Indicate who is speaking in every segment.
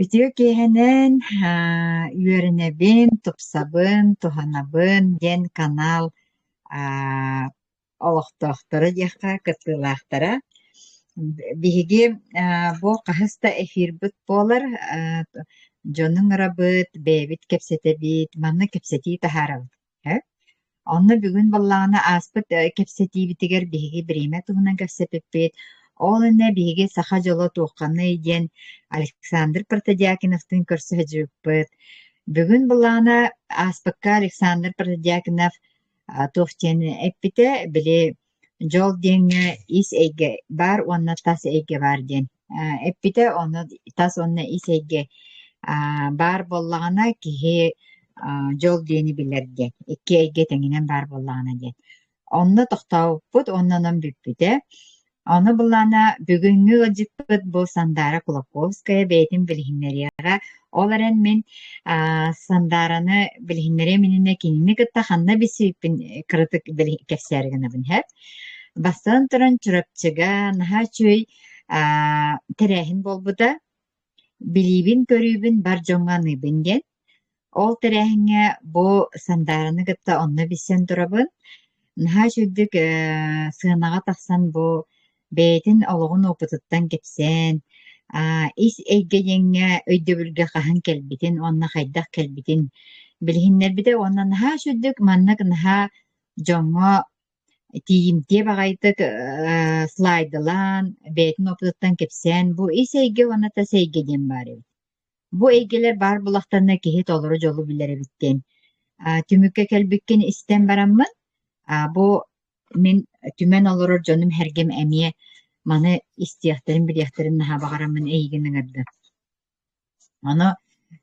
Speaker 1: Ütüö киһэнэн үөрэнэбин, тупсабын, туһанабын диэн канал олохтоохтора диэхха кытыылаахтара. Биһиги бу хаста эфирбыт буолар дьонуң ырабыт, бэбит кэпсэтэбит, манна кэпсэтии таһаарабыт. Онно бүгүн баллаҕына ааспыт кэпсэтиибитигэр биһиги бириэмэ туһунан кэпсэпиппит. Ол энне биһиги саха дьоло туохханы диэн Александр Протодиакиновтун көрсөһөжүппүт. Бүгүн баллаҕына ааспыкка Александр Протодиакинов туохтен эппите били жол диэҥҥэ ис эйге бар, уонна тас эйге бар диэн эппите, онно тас онна ис эйге бар боллаҕына киһи жол диэни билэр диэн, икки эйге тэҥинэн бар боллаҕына диэн. Онно тохтообуппут, оннонон бүппүтэ. Оны буллана бүгүнгү ыджыппыт бу Сандара Кулаковская бэйэтин билиһиннэриэҕэ. Оларен мин Сандараны билиһиннэрэ мининэ кинини кытта ханна бисииппин кырытык кэпсээригэнэбин хэп. Бастан туран чурапчыга наһаа чүөй тэрэһин болбута билиибин көрүүбүн бар жоҥҥааныбын диэн. Ол тэрэһиҥҥэ бу Сандараны кытта онно биссен турабын. Наһаа чүрдүк сыанаҕа тахсан бу бэйэтин олоҕун опытыттан кэпсээн, ис эйгэйэҥҥэ өйдөбүлгэ хаһан кэлбитин, уонна хайдах кэлбитин билиһиннэрбитэ, уонна наһаа чүрдүк маннык наһаа дьоҥҥо тиимтиэ баҕайытык слайдылаан бэйэтин опытыттан кэпсээн бу ис эйгэ уонна тас эйгэ диэн баар эбит. Бу эйгелер бар булахтарына киһи толору дьолу билэребиттен. Түмүккэ кэлбиккин истэн бараммын. Бу мен түмэн олорор дьонум хэргим эмиэ маны истиэхтерин билиэхтерин наһаа баҕараммын эйигин ыҥырда. Ону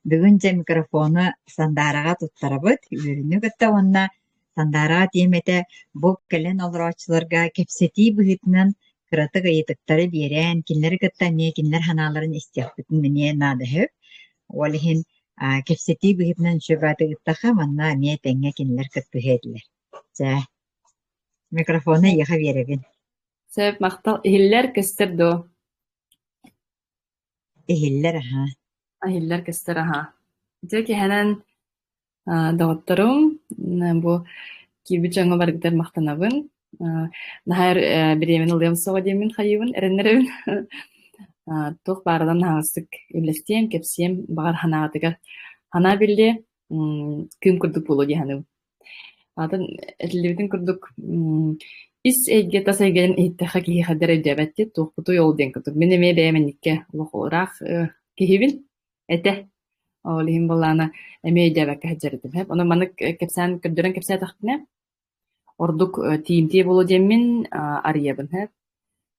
Speaker 1: бүгүн дьэ микрофону Сандараҕа туттарабыт, үөрүнү кытта уонна Сандараҕа тиэмэтэ бу кэлэн олороочуларга кэпсэтии быһытынан кыратык ыйытыктары биэрэн, кинилэри кытта эмиэ кинилэр ханааларын истиэхпитин мини наадыһык. Уолиһин кэпсэтии быһытынан үчүгааты ыттаха манна эмиэ тэҥҥэ кинилэр кыттыһы этилэр. Дьэ, микрофону ийэхэ биэребин.
Speaker 2: Сөп мактал иһиллэр кэстэр дуо.
Speaker 1: Иһиллэр
Speaker 2: Иһиллэр кэстэр Дьэ киһэнэн доҕотторум бу киирби чоҥҥо барыгытар мактанабын. Наһаар бириэмин ылыам соҕо диэмин хайыыбын, эрэннэрэбин. Туох баарынан наһаастык үлэстиэм, кэпсиэм баҕар ханаҕатыгар. Ханаа билли кыым курдук буолуо диэханыбын. Атын этилибитин курдук ис эйге тас эйгелин иһиттэхэ киһиэхэрдэр өйдөөбэтти туохпутуй ол диэн курдук. Мен эмиэ бэйэменникке улахуораах киһибин этэ. Олиһин буллаана эмиэ өйдөөбэккэ хэджэритим хэп. Ону манык кэпсээн көрдөрөн кэпсээ тахтына ордук тиимтие болуо диэммин арыйабын хэп.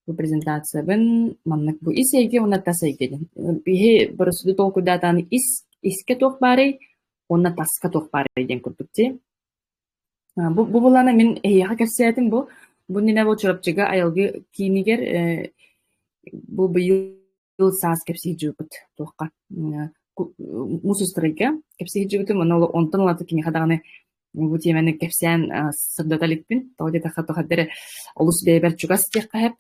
Speaker 2: Бу презентациябын маннык бу ис эйге уна тас эйге диэн. Биһи борусуду толкудаатааны иске туох баарый, уна таска туох баарый диэн курдук ти. Бу буллана мен эйяха кэпсээтим бу нина бу чурапчыга айылгы киинигер бу быйыл саас кэпсии жүүбүт туохка мусустарыга кэпсии жүүбүтүм онтон улаты кини хадаганы бу теманы кэпсээн сырдаталикпин тоҕо таха тохаддere олус бэйбер чугас тиэхха хэп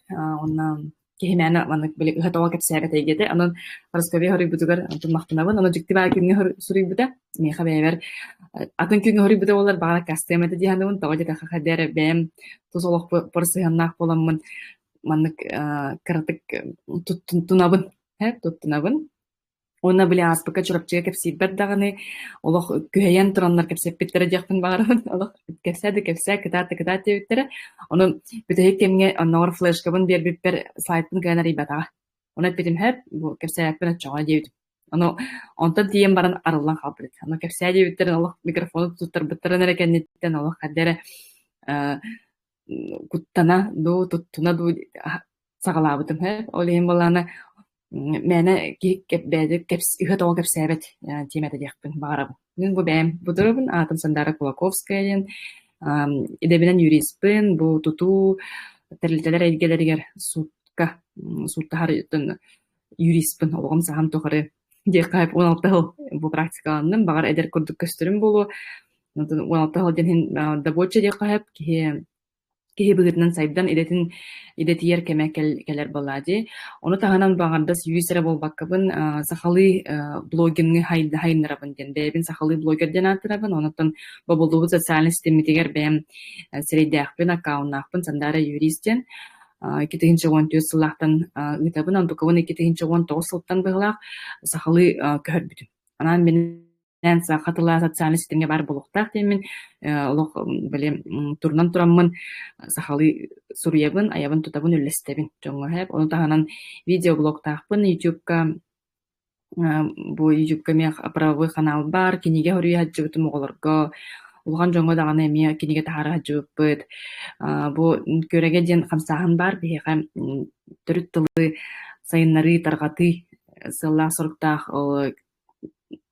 Speaker 2: онна киһимээна маннык били ыһатоҕо кэпсээбэт эйгете анон Парасковия хорuyбутугар антын мактанабын ону дьикти баа кимге сурuyбута миэха бэйбер атын күнгө хорuyбута болар баара кастемете диһаныбын тоҕо таха хаддere бэм тус олох порсыһаннаах боламмын маннык кыратык туттунабын хэп туттунабын. Уонна били ааспыка чурапчыга кэпсиирбэр даганы олох күһэйэн тураннар кэпсэппиттерэ диэхпин баарабын олох кэпсээ кытаата диэбиттерэ ону бүтэһик кемҥэ онноор флешкабын биэрбиппер слайдпын кыанар ийбатаҕа ону эппитим хэп бу кэпсээкпин оччоҕо диэбитим ону онтон тиийэн баран арыллан хаалбыт ону кэпсээ диэбиттерин олох микрофону туттарбыттаран эрекенниттен олох хаддere куттана дуу туттуна дуу сагалаабытым хэп олиһин буллаана мэна ыһатоҕо кэпсээбэт тиэмэтэ диэхпин баҕарабын. Мен бу бэйэм бутурабын аатым Сандара Кулаковская диэн эдебинен юристпын бу тутуу терилтэлэр эйгелеригер суттахар юристпын олоҕум саһан тухары диэххайып 16 жыл бу практикаланным баҕар эдер курдук көстөрүм болу 16 жыл диэн добоча диэххайып киһи киһи быгытынан сайдан идетиер кеме келер баллади. Оны таһанан багардас юисере болбаккабын сахалы блогинги хайнарабын ден. Бэбин сахалы блогер ден атырабын. Онотон боболдубут социальный системитигер бэм средяхпын, аккауннахпын, сандара юристен. Китегинче он төс сыллахтан ытабын, антуковын китегинче он тоғыз сылттан быгылах сахалы көхөрбүтүн. Анан мен сахатыла социальный системге бар болуктах темен олох биле турнан тураммын сахалы суруябын, аябын тутабын үллестебин. Жоңго хеп, оны таһанан видеоблогтахпын YouTube'ка бу YouTube'ка мех правовой канал бар, киниге хория хаджыбытым оголорго. Улган жоңго даганы эми киниге тахара хаджыбыт. Бу көреге ден хамсахан бар, бихе төрүт тылы сайыннары таргаты сылла соруктах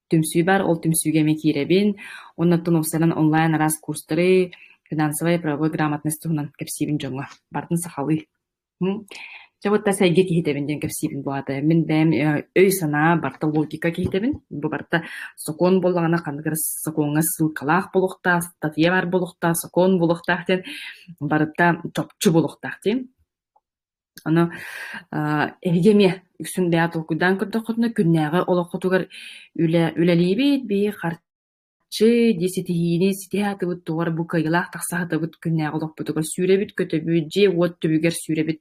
Speaker 2: түмсүй бар, ол түмсүйге ме киребин. Оннаттан офсалан онлайн арас курстары, финансовая правовой грамотность туһунан кепсибин жоңго. Бартын сахалы. Жабытта сайге кихитебин ден кепсибин буаты. Мен бәм өй сана барта логика кихитебин. Бу барта сокон боллагана кандыгыр соконга сылкалах болукта, статья бар болукта, сокон болуктах ден барта топчу болуктах ден. Аны эгеме үксүн бәят окудан көрдөкөтүнө күннәгы олокутугар үлелибит би харчы десетиини ситиатыбыт тугар бу кайылах таксаатыбыт күннәгы олокпутугар сүребит көтөбүт же вот төбүгер сүребит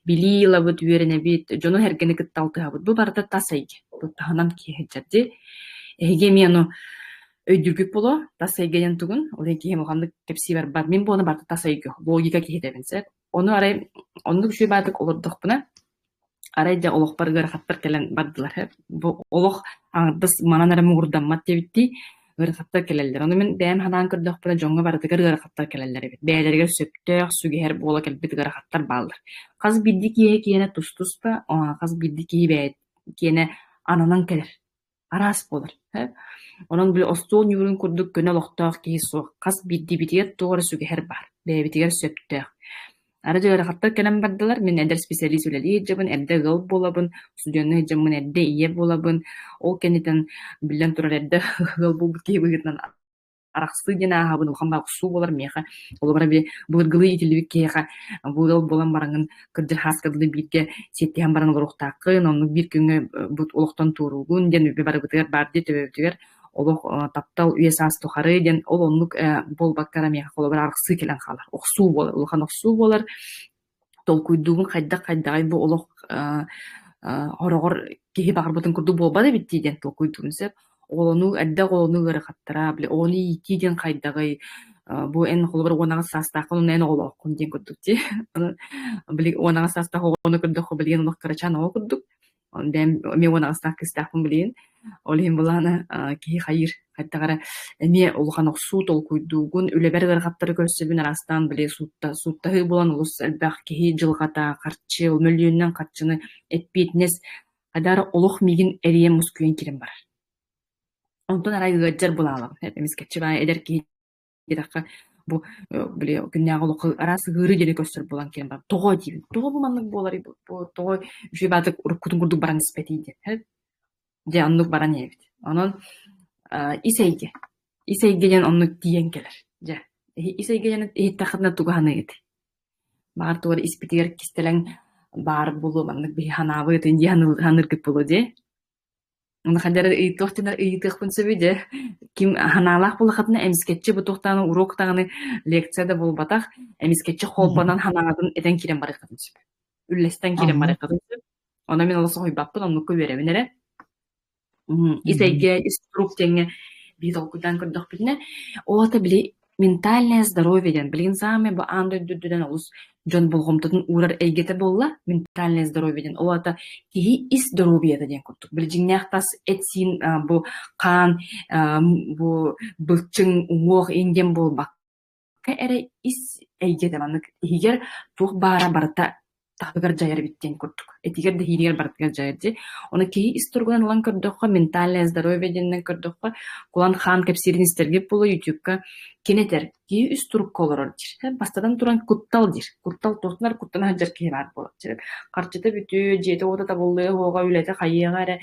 Speaker 2: билилабыт үеренебит жону хергени кытталтыабыт бу барда тасайги бу таханан киһеджерди эгеме аны өйдүргүк боло тасайгенен тугун ол эки мухамдык кепсибер бар мен буну барда тасайгы логика киһетебинсе onu aray onu bir şey bardık olurduk buna. Arayca oluk barıgar hattar kelen bardılar hep. Bu oluk ağırdas mananara muğurdan madde bitti. Gır hattar keleller. Onu men bəyəm hanan kırdık buna jonga bardıgar gır hattar keleller. Bəylerger söptök sügü her bola kelbit gır hattar baldır. Kaz bildi ki kiyene tus ba. Kaz bildi ki bəyet kiyene ananan keler. Aras bolur. Onun bile ostuğun yürün kurduk göne loqtaq ki soğuk. Kaz bildi bitiget doğru sügü her bar. Bəyetiger söptök. Arada hattar kelen bardılar. Men eder spesialist öleli jabın, eder gıl bolabın, stüdyonu jamın eder iye bolabın. O keneten bilen turar eder gıl bol ki bugünden araqsı gene habın ulğan baq su bolar meha. Olu bara bir bu gılı itilibik keha. Bu gıl bolan barangın kırdır haskadı bitke settihan baran uruqtaqın, onu bir güngü bu uluqtan turugun den bir bara bıtır bardı töbötüger. Olu taptal üyesas tuharı den ol onluk bol bakkara meha kolu bir araqsı kelen xalar. Oqsu bolar, ulğan oqsu bolar. Tol kuyduğun qayda bu oluq horogor kehi bağır batın kurdu bolbada bitti den tol kuyduğun sep. Onu edde onu gara xattara bile onu iki den qaydağı bu en kolu bir onağı sastaqın onu en oluq kun den kurduk ti. Bile onağı sastaqı onu kurduk bilen onu karaçan o kurduk. Ben me onağı sastaqı istaqım bilen. Olihim bulana ki hayır hatta me ulğan oqsu tol kuyduğun üleber gara xattara görsebin arastan bile sutta bulan ulus elbaq ki jılgata qarçı milyondan qarçını etbetnes kadar oluq migin eriye musküyen kirim var. Ondan arayı gıcır bulalım. Hepimiz keçiba eder ki dakika bu bile günne oluq arası gırı geri göster bulan kirim var. Toğu deyim. Toğu bu manlık bolar bu toğu jübatık kutun kurdu baran nispetiydi. De anlık baran evit. Onun iseyge. İseygeyen onluk diyen gelir. Ja. İseygeyen tahadna tuğanı eti. Bağır tuğar ispetiger kistelen bağır bulu manlık bir hanavı etin hanırgıt bulu de. Onu kadar tohtina tıqpın söbüde. Kim hanalaq bulu xatına emisketçi bu tohtanı urok tağını leksiyada bulu bataq. Emisketçi holbanan hanaladın eden kirem barı qadın söbü. Üllesten kirem barı qadın söbü. Ona men olasa hoybaqpın onluk köveremin ere. Iseyge, istruк теңе бит окудан көрдөх билне. Ота били ментальное здоровье ден. Билин саме бу андай дүдүден олус жон болгомтун урар эйгете болла ментальное здоровье ден. Ота ки ис здоровье ден көрдүк. Билжиңнактас этсин бу кан бу былчың уох энген болбак. Эре ис эйгете манык. Егер тух бара барта тахыгар жайар биттен көрдүк. Этигер де хиригер бартыгар жайырды. Оны кей исторгудан лан көрдүкка ментальное здоровье денен көрдүкка кулан хан кепсирин истерге болу ютубка кенетер кей исторг колорор дир. Бастадан туран куттал дир. Куттал тортунар куттан хаджар кей бар болот. Карчыта бүтү жете отата болду хога үлете хайыга эре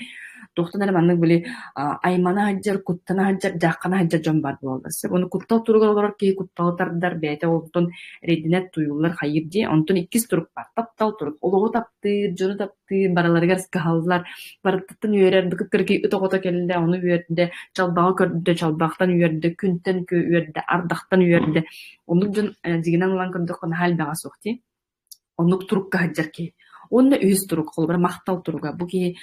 Speaker 2: Туохтан эрэ маннык били аймана хаджар, куттана хаджар, жаккана хаджар жон бар болдасы. Оны куттал туругалар ки кутталтардар бәте олтон рединет туюллар хайыр ди. Онтон иккис турук бар. Таптал турук. Олого тапты, жону тапты, бараларыгар скахаллар. Бараттан үйерер быккырки утогото келде, оны үйерде, чалбага көрдө, чалбактан үйерде, күнтен кö үйерде, ардактан үйерде. Онук жон дигинен улан көрдө кон хал бага сохти. Онук турукка хаджар ки. Онда үйс турук кол, бір мактал туруга. Бу ки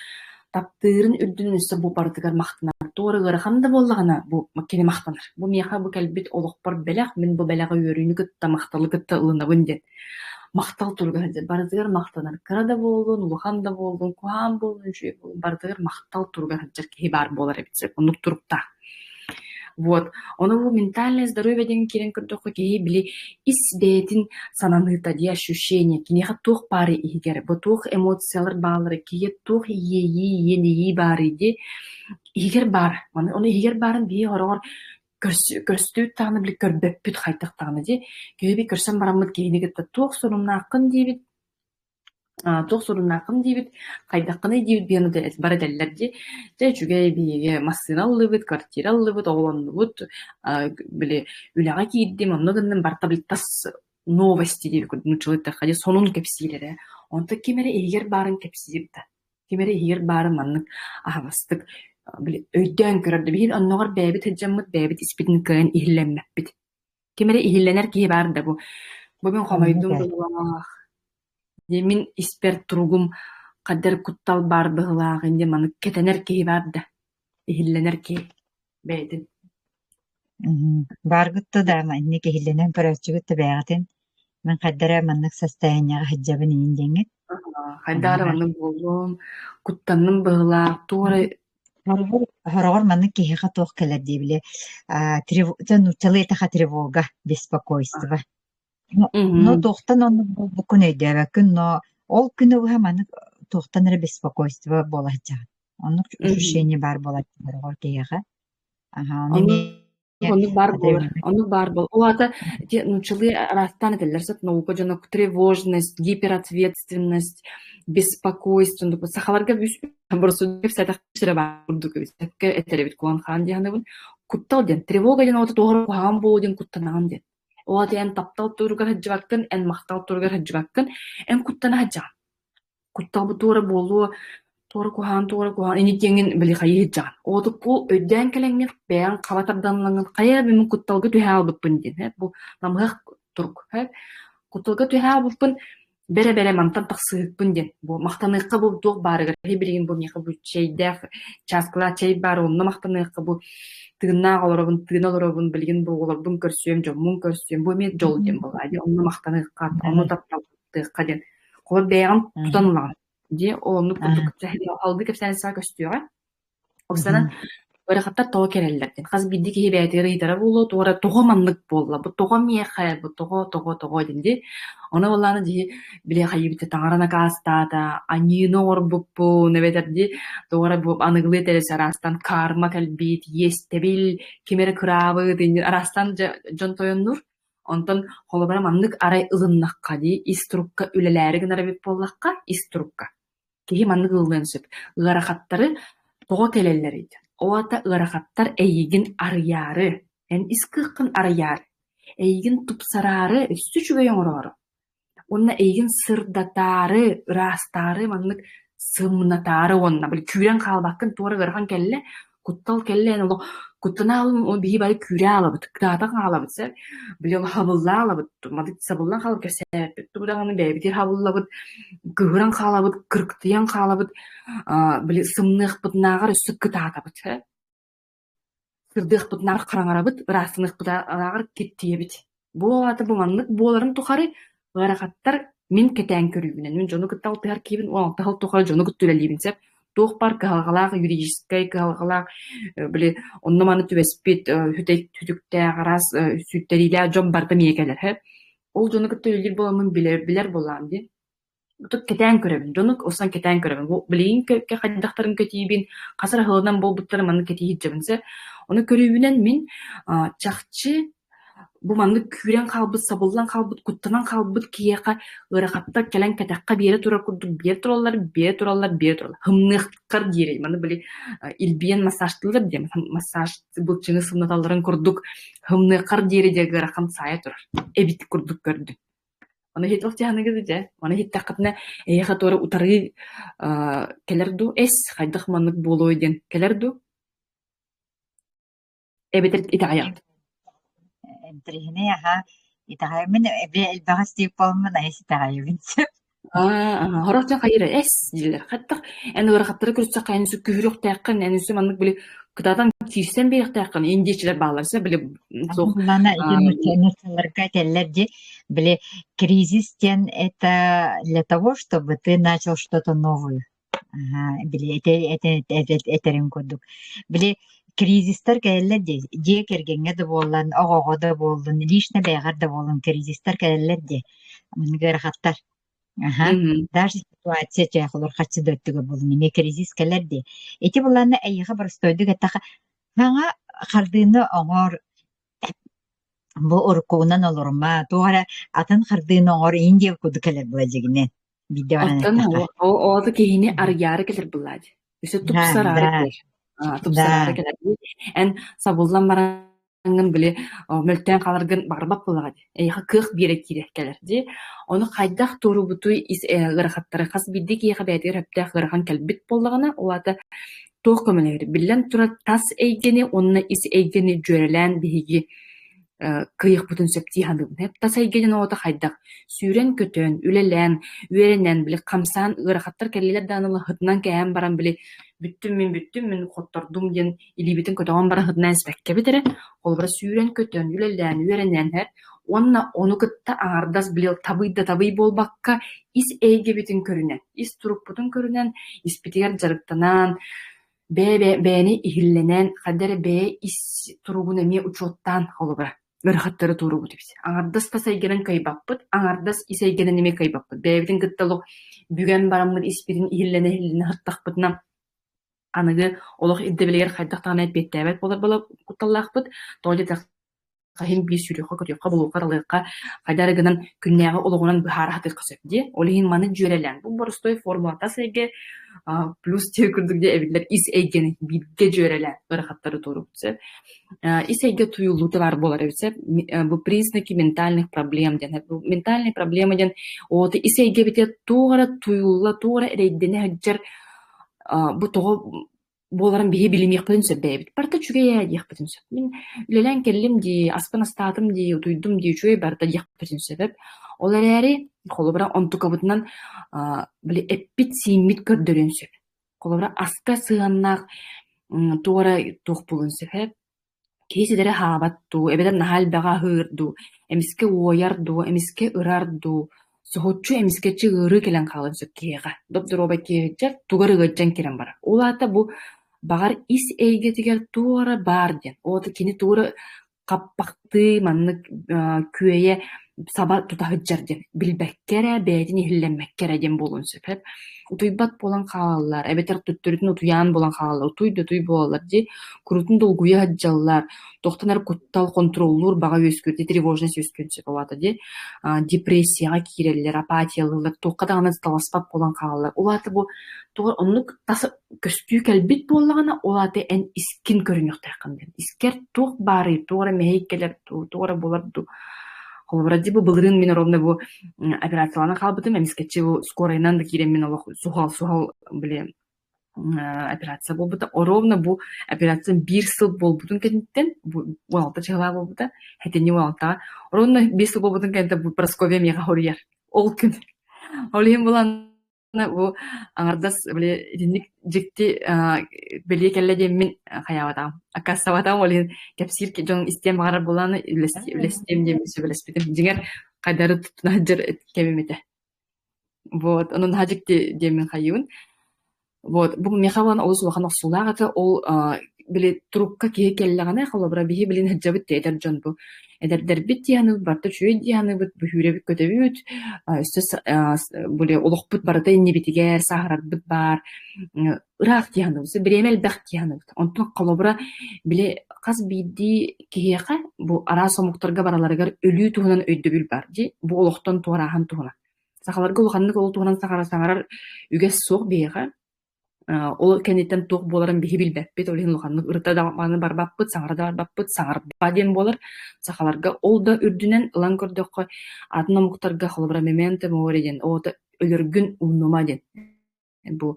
Speaker 2: таптырын үрдүнүн үстө бу бардыгар мактанар. Туорыгары ханда боллагана бу маккени мактанар. Бу мияха бу калбит олокпор белек, мен бу белега үйөрүнү кытта макталы кытта ылынабын ден. Мактал туруга хаджар. Бардыгар мактанар. Кырада болгон, улуханда болгон, кухан болгон, шуй болгон. Бардыгар мактал туруга хаджар ки бар болар эбитсе. Онук турукта. Вот. Оно бу ментальное здоровье деген кирен көрдөккө кии били исбетин сананыта ди ощущение кинеха тух пары игер бу тух эмоциялар баалары кие тух ени бары ди игер бар. Оны игер барын бии хорогор көрстүү тагны били көрбөппүт хайтак тагны ди көби көрсөм барамыт кейнигетте тух сурунакын дибит тух сурунакын дибит кайдаккыны дибит биэну да бара дэллер ди же чугай биге массына аллыбыт квартира аллыбыт оголоннубут били үлага кийдим онногуннан барта билтас новости диби күнчүлүттер хади сонун кепсилере онта кемере эгер барын кепсилипта кемере эгер барын маннык ахабастык били өйдөн көрөрдү бир онногор бэбит хеджаммыт бэбит испитин кыын ихилленмеппит кемере ихилленер кии бар да бу мен хомойдум булах Демин испер туругум кадер куттал бар быһылаах инде маны кетенер кии барда ихилленер кии бэйдин.
Speaker 1: Баргытты да инне кехилленен көрөчүгүттү бээгатин мен каддара маннык состоянияга хаджабын индеңит.
Speaker 2: Хайдара маны болум куттанның быһылаах туора
Speaker 1: Хорогор маннык кехиха туох келер дибиле. Нучалы этаха тревога, беспокойство. Но тухтан он бу күн өйдөбөкүн, но ол күнү уха маны тухтан эре беспокойство болачак. Онук ощущение бар болачак кеяга.
Speaker 2: Onu бар болар. Onu бар бол. Олата те нучалы растан эделерсет наука жана тревожность, гиперответственность, беспокойство. Ну сахаларга бүс бурсу деп сатак шире бардык бис. Текке этеребит кулан хан дияны куттал ден тревога жана ота тоғыр кухан болден куттанаган ден. Олата эн таптал тургар хаджыбаккын, эн мактал тургар хаджыбаккын, эн куттана хаджан. Куттал бу туора болу Туора кухан, эни теңин били хайы хиджан. Оду пул өйден келеңмек бәян калатарданлаңын кая мен кутталга түһә албыппын дин. Бу намгах турк. Кутталга түһә албыппын бере мантан таксыппын дин. Бу мактаныкка бу тук барыгы билген бу меха бу чейдах часкла чей бар онна мактаныкка бу тыгына олоробун билген бу олорбун көрсөм жомун көрсөм бу мет жол ден бу. Онна мактаныкка оны тапталыкка ден. Кол бәян тутанлар. Ди onu kurduk aldı kepsen sağ gösteriyor. Oksana böyle hatta toğa kerellerden. Kaz bildi ki hebeyleri idara bulu, toğa toğamanlık bolla. Bu toğa miye hayal, bu toğa dendi. Ona vallahi di bile hayibite tanrana kasta da anino or bu ne beter di. Toğa bu anıglı teresi arastan karma kalbit, yestebil, kimere kravı dendi. Arastan John Toyonur. Ondan holabara manlık aray ılınlakka di. İstrukka üleleri gınara bir pollakka, İstrukka. Кеһи маннык ыллыансып, ыарахаттары тоҕо келеллерийди. Оата ыарахаттар эйигин арыяры, эн искыхкын арыяры, эйигин тупсарары өссү чүгөйөң орору. Онна эйигин сырдатары, ырастары, маннык сымнатары онна. Били күүрен калбаккын туора ырхан келле, куттал келле, эн оло куттана алым, о биһи бары күүрэ алабыт, кыдаатан алабыт, сэр. Били ол хабылла алабыт, мадык сабыллан халып кесэппит, тудаганы бэбитир хабыллабыт, гыгыран халабыт, кырктыян халабыт, били сымных бытнагар өссүк кытаатабыт, сэр. Сырдых бытнагар караңарабыт, ырастынык бытнагар кеттиебит. Бу аты бу маннык боларын тухары, ырахаттар мен кетен көрүүбүнен, мен жону кыттал тыгар кийбин, ол тахал тухары жону кыттүлэлибин, сэр. Туох бар кыһалгалаах юридической кыһалгалаах били онно маны түбеспит хүтүктэ гарас сүттерилэ жом барда миекелер хэ ол жону көттөлүр боламын билер болам ди Утук кетен көрөбүн жонук осан кетен көрөбүн билин ке хаддактарын кетибин касыр хылынан болбуттар маны кетиһи жабынса оны көрүүбүнен мен чакчы бу манны күрен халбыт, сабыллан халбыт, куттанан халбыт кияка ырахаттар келен кетакка бире тура курдук, бире тураллар. Хымныктар дире. Маны били илбиен массажтылар дем. Массаж булчыңы сымнаталларын курдук. Хымныктар дире де гырахам сая турар. Эбит курдук көрдү. Аны хит офтяны гыды. Аны хит такытна эйха тора утары келерду эс хайдах маннык болой ден. Келерду эбитер итаят.
Speaker 1: Entrihine ha itahamin البغس دي بالمن ايش تغيرين
Speaker 2: Хорохтан хайыр эс дилер. Хаттак эни ырахаттары көрсө кайын су күрүк тайкын, эни су маннык били кытадан кирсен бейик тайкын. Индечилер бааларса били соқ.
Speaker 1: Лана нерсаларга теллер ди били кризистен это для того, чтобы ты начал что-то новое. Били это ринкодук. Били кризистер келлер ди кергенге де боллан, огого да болдун, лишне бейгар да болдун кризистер келлер ди. Мынгырахаттар. Даже ситуация чайхолор хачы дөттүгө бул неме кризис келерди. Эти буларны эйга барстойдук аттака. Мага кардыны оңор бу уркунан олорма. Туара атын кардыны оңор Индия куду келер булажыгыне. Бидде баран
Speaker 2: Оттан о да кейини арыяры келер буллади. Үсө тупсарары келер. Тупсарары келер. Эн сабуллан барангын били мөлтөн каларгын барбап булагади. Эйга кых бире кирек келерди. Оны кайдах туру бутуй ис гырахаттары хас бидди кийга бәдер хәптә гырахан калбит боллагына улата тох көмөлөр. Биллен тура тас эйгени онна ис эйгени жөрелән биги кыйык бутун сөпти ханып. Хеп тас эйгени ота кайдах сүрен көтөн, үлелән, үренен били камсан гырахаттар келелер данылы хытнан кәм баран били бүттүм мен хоттордум ген илибитин көтөгөн баран хытнан спекке битере. Ол бара сүрен көтөн, үлелән, үренен хәр онна ону кытта аңардас билел табый болбакка ис эйге битин көрүнен, ис туруп бутун көрүнен, ис битигер жарыктанан, бэни ихилленен, кадere бэ ис туругун эме учоттан холубра. Гырхаттары туругу дебис. Аңардас та сайгенен кайбаппыт, аңардас ис эйгенен эме кайбаппыт. Бэ битин кытталык бүген бараммыт ис битин ихиллене хаттакпытна. Аныгы олох иддебелер хайдактан айтбеттебет болар кутталлакпыт. Толе кахин би сүрөккө көтөккө болуу каралыкка кайдарыгынан күннәгы ологунан бахара хатыр кысыпди. Олин маны жөрелән. Бу борстой формулата сайге плюс те күрдүгдө эбитлер ис эйген бирге жөрелән. Бер хаттары туруп. Ис эйге туюлуты бар болар эбсе. Бу признаки ментальных проблем ден. Бу ментальный проблема ден оты ис эйге бите тугара туюлла тугара эрейдене хаджар бу того боларын бихи билимек бүтүнсөп бэбит. Барта чүге яадиях бүтүнсөп. Мен үлелен келлим ди, аспан астатым ди, утуйдум ди, чүге барта диях бүтүнсөп. Олар әри, қолыбыра онтукабытынан біле эппит сииммит көрдөрүнсөп. Қолыбыра аска сыганнақ туора тух булунсөп. Кейсидері хаабатту, эбедер нахал бага хырду, эмиске уоярду, эмиске ырарду, сохотчу эмиске чыгыры келен калынсөп кега. Доп-доробай кегечер тугары гыджан керен бара. Олата бу багар ис эйгетигер туора бар ден. Оты кини туора каппакты манны күөйе саба тутахыджар ден. Билбеккере, бэдин ихилленмеккере ден болун сөп. Утуйбат болан халалар, эбетер түттүрүтүн утуян болан халалар, утуй болалар ди, курутун долгуя хаджаллар, тохтанар куттал контроллур бага өскүрди, тревожность өскүрди болата ди, депрессияга киреллер, апатиялылар, тохкадагана таласпап болан халалар. Улаты бу оннук тасы көстүү келбит боллагана олаты эн искин көрүнүк тайкын. Искер тух бары, тугара мейкелер, тугара боларду. Холбаради бу былырын мен ровно бу операциялана калбытым, эмискечи бу скорайнан да кирем мен олох сухал биле операция болбута. Ровно бу операция 1 жыл болбутун кенттен, бу 16 жылга болбута, хетени 16. Ровно 5 жыл болбутун кенте бу Прасковья мега хорьер. Ол күн. Олем булан бу аңардас биле динник жикти беле келледе мен хаябатам. Акасаватам олен кепсир ки жон истем багар буланы үлестем демисе белеспетим. Дигер кадары тутуна жер кемемете. Вот, анын хажикти демен хайын. Вот, бу мехаван оз вахана сулагата ол биле трубка ки келлагана халабра бихи билин хаджабыт тетер жон бу. Эдердер бит яны барта чүй яны бит бүхүребит көтөбүт. Сөз буле олохпут барата иннебитигер сахарат бит бар. Ырак яны, биремел бак яны. Онтон халабра биле каз бидди кияка бу ара сомуктарга бараларыгар өлүү туһунан өйдөбүл бар ди бу олохтон туарахан туһуна сахаларга улаханнык ол туһунан сахара үгэс суох биэха ол кенеттен туох буоларын биһи билбэппит олиһин улаханнык ырыта даманы барбаппыт саҥара да барбаппыт саҥарба диэн буолар сахаларга ол да үрдүнэн ылан көрдөххө атын омуктарга холобра мементо море диэн оото өлөргүн уннума диэн бу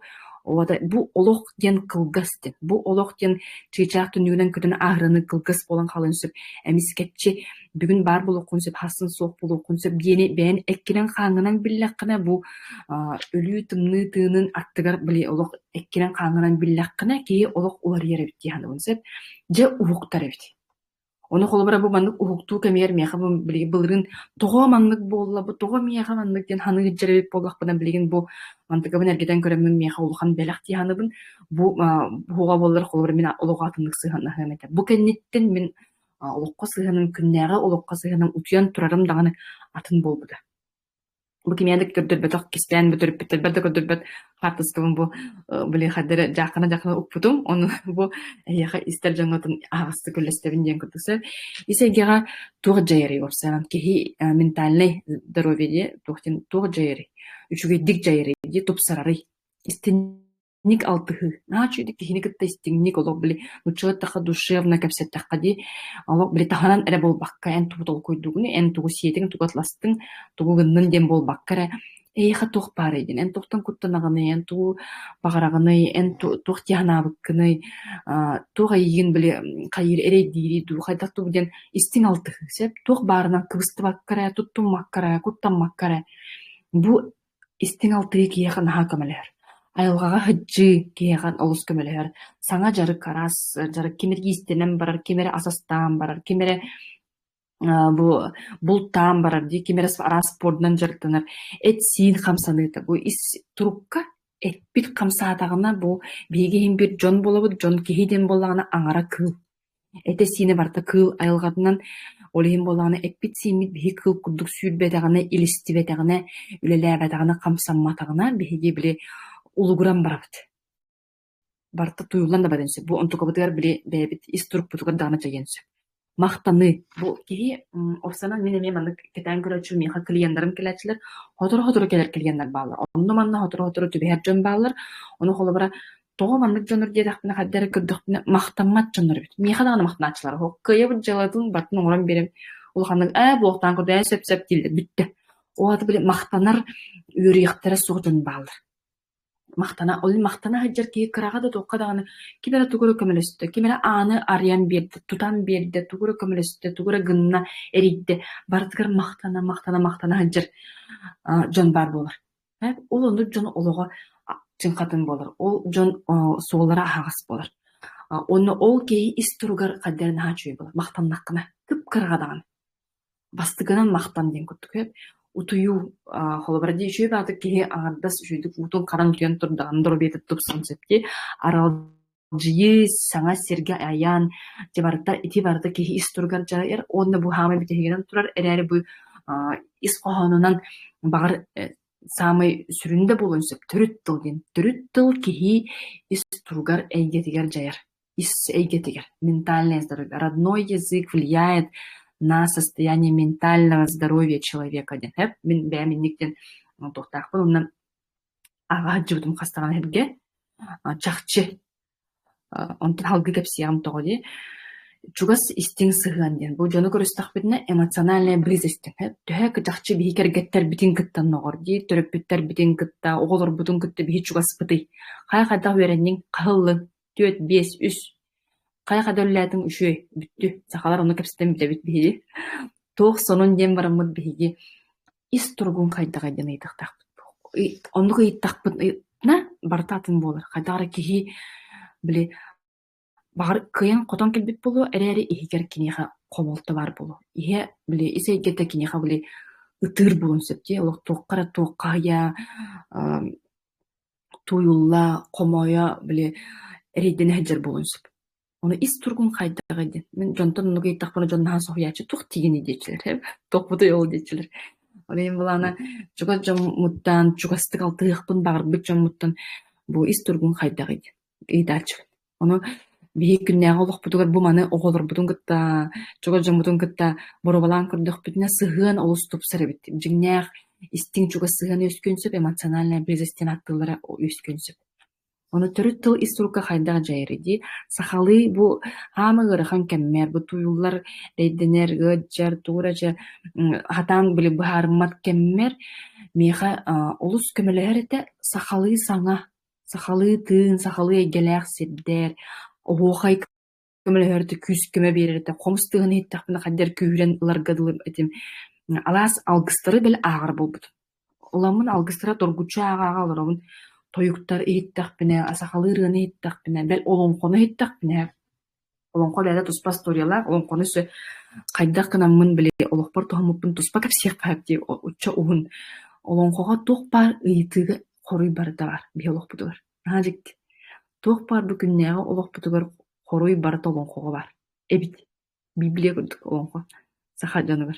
Speaker 2: олох диэн кылгас диэн бу олох диэн чыычаах түнүгүнэн көтөн аарыны кылгас болан халын сөп эмискетчи бүгүн бар булуккун сөп хасын суох булуккун сөп диэни бээн эккирен хааңынан биллэккына бу өлүү тымны тыынын аттыгар били олох эккирен хааңынан биллэккына кии олох уларыйар эбит диэханыбын сөп же уһуктар эбит Оны холбара бу маннык ухуктуу кемер меха бу билги былырын того маннык болла бу того меха маннык ден ханы жеребеп боллак бадан билген бу мантыгабын эргеден көрөмүн меха улхан белак тияныбын бу буга боллар холбара мен ологатындык сыйханна хэмете бу кенниттен мен олокко сыйханын күннәгы олокко сыйханын утуян турарым даганы атын болбуда бу кемендик төрдөрбөт кистен бүтөрүп бетер көрдөрбөт хартыстыбын бу биле хадер жакына уппутум оны бу яха истер жаңотун агысты көлөстебин ден көрдүсө исегега туг жайри опсанан ки ментальный здоровье тухтин туг жайри үчүгө дик жайри ди тупсарары истинник алтыхы начуди кихини кытта истинник олог биле учугаттаха душевно кепсеттакка ди олог биле таханан эре болбакка эн тутол койдугуну эн тугу сиетин тугатластын тугугыннын дем болбаккара эйха тух бар эдин эн тухтан куттанагыны эн тугу багарагыны эн тух тиянабыккыны туга ийин биле кайыр эре дири ду хайдатту ден истин алтыхы сеп тух барынан кыбыстыбаккара туттуммаккара куттаммаккара бу истин алтыгы кияхан хакамалер айылгага хыджы кияхан олус көмөлөр саңа жарык карас жарык кимерги истенен барар кимере асастан барар кимере бу бултан барар ди кимере арас спортунан жарыктанар эт син хамсаныта бу ис турукка эппит камсаатагына бу бигейин бир жон болобут жон кихиден боллагына аңара кыл эте сине барта кыл айылгатынан олихин боллагына эппит симит биһи кыл курдук сүүрбетагына илистибетагына үлелээбетагына камсамматагына биһиги биле улугуран барабыт барта туюлан да баренсе бу онтукабытыгар биле бэбит истурук бутугар дагана жагенсе мактаны бу киһи овсанан мен эме мандык кетен көрөчү меха клиенттарым келечилер хотор келер клиенттар баалар онно манна хотор түбэхер жон баалар ону холобара того мандык жонор диэдакпына хаддары кырдыкпына мактаммат жонор бит меха дагана мактаначылар кыйыбыт жалатын батын оңорон берем улханнык блоктан курда сөп дилди бүтте оаты биле мактанар үрүяктара сугутун баалар мактана ол мактана хаджар ки кырага да токка даганы кибера тугуру көмөлөстө кимера аны арыян берди тутан берди тугуру көмөлөстө тугуру гынна эридде бардыгар мактана хаджар жон бар болар ол онду жон олого чыңкатын болар ол жон соолара хагас болар оны ол кей истуругар кадерин хачуй болар мактаннаккына кып кырага даганы бастыгынан мактан ден көттүк утую холобради үшүй баты кеһи аңардас үшүйдүк утун каран утуян турдаган дорбетип тупсын септи арал жии саңа серге аян тебарта ити барда кеһи истургар жаер онна бу хама битегенен турар эрери бу ис кохонунан багар самый сүрүндө болон сеп төрүт тыл кеһи истургар эйгетигер жаер ис эйгетигер ментальное здоровье родной язык влияет на состояние ментального здоровья человека. Мен бәминниктен тохтақпын, оннан аға жібітім қастаған әбге, чақчы, онтан халғы кәпсияғым тоғы чугас истин сыган ден. Бу жону көрөстак битне эмоциональная близость. Төһө кытакчы бихи кергеттер битин кыттан ногор ди, төрөппүттер битин кытта, оголор бутун кытты бихи чугас быты. Кай кайда беренин кыллы 4-5 3 кай кадөлләтин үшө бүттү. Сахалар оны кепстен бит бихи. Тох сонун ден барамыт бихи. Ис тургун кайдага ден айтактак. Ондуга иттакпыт на бартатын болор. Кайдагара кихи биле багар кыян котон келбит болу, эрери ихигер кинеха комолты бар болу. Ihe биле исейгете кинеха биле ытыр болун септи, олок тоққара тоққая, туюлла, комоя биле эрейден хеджер болун сеп. Оны ис тургун кайдага ден. Мен жонтон онуга иттакпана жоннахан соқуячы тоқ тигини дечилер, тоқбуты йол дечилер. Олейн булана чугас жомуттан, чугастык алтыгпын багар бит жомуттан бу ис тургун кайдага ден. Идачы. Оны биһи күннээҕэ олохпутугар бу маны оҕолорбутун кытта, чугажаммутун кытта боробалаан көрдөхпүтүнэ сыһыан олус тупсарабит. Дьиҥнээх истиҥ чуга сыһыан өскөнсөп, эмоциональная близостин аттылара өскөнсөп. Ону төрүт тыл истурука хайдаа жайрыди. Сахалы бу хаамы гырыхан кэммэр, бу туюллар рейденер гыджар туурача хатаан били быһаарыммат кэммэр меха олус көмөлөһөрөтэ сахалы саңа, сахалы тыын, сахалы эйгэлээх сирдээр, оһуохай көмөлөһөрөтэ күс көмө биэрэрэтэ, хомус тыын иттахпына хаддер күүрэн ыларгадылым этим. Алаас алгыстары бил аагар болбут. Уламын алгыстара торгучу аагаага олоробун тоюктар ииттахпине, асахалы рыаны ииттахпине, бэл олонхону ииттахпине. Олонхо бэдэ туспа сториялар, олонхону сө хайдах кынаммын били олохпар тухамуппун туспа капсиях паапти учча уһун. Олонхога тух бар ыйтыга хоруй барда бар, би олохпутугар. Хажик тух бар бу күннээга олохпутугар хоруй барда олонхога бар. Эбит Библия көрдүк олонхо саха жаныбар.